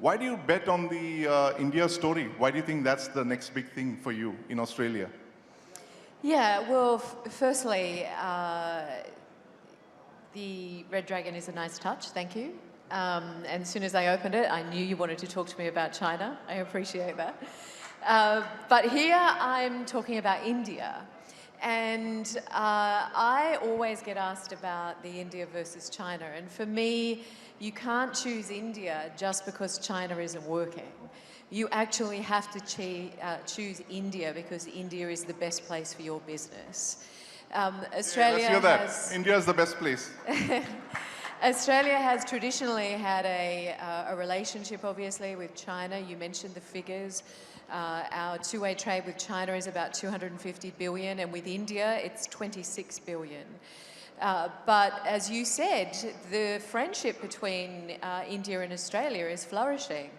Why do you bet on the India story? Why do you think that's the next big thing for you in Australia? Yeah, well, firstly, the Red Dragon is a nice touch, thank you. And as soon as I opened it, I knew you wanted to talk to me about China. I appreciate that. But here I'm talking about India. And I always get asked about the India versus China. And for me, you can't choose India just because China isn't working. You actually have to choose India because India is the best place for your business. Australia let's hear that. India is the best place. Australia has traditionally had a relationship, obviously, with China. You mentioned the figures. Our two-way trade with China is about 250 billion, and with India, it's 26 billion. But as you said, the friendship between India and Australia is flourishing.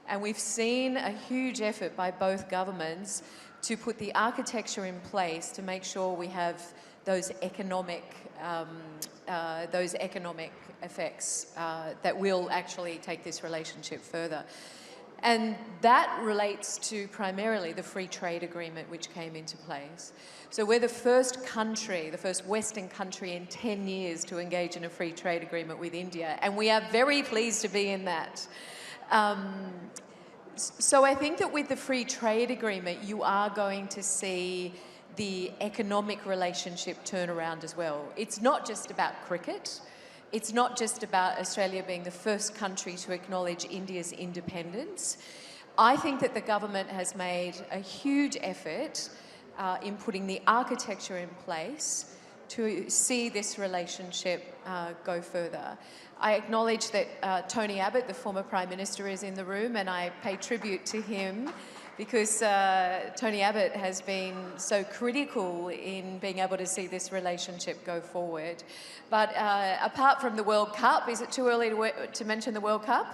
And we've seen a huge effort by both governments to put the architecture in place to make sure we have those economic effects that will actually take this relationship further. And that relates to primarily the free trade agreement which came into place. So we're the first country, the first Western country in 10 years to engage in a free trade agreement with India, and we are very pleased to be in that. So I think that with the free trade agreement, you are going to see the economic relationship turn around as well. It's not just about cricket. It's not just about Australia being the first country to acknowledge India's independence. I think that the government has made a huge effort in putting the architecture in place to see this relationship go further. I acknowledge that Tony Abbott, the former Prime Minister, is in the room, and I pay tribute to him because Tony Abbott has been so critical in being able to see this relationship go forward. But apart from the World Cup, is it too early to mention the World Cup?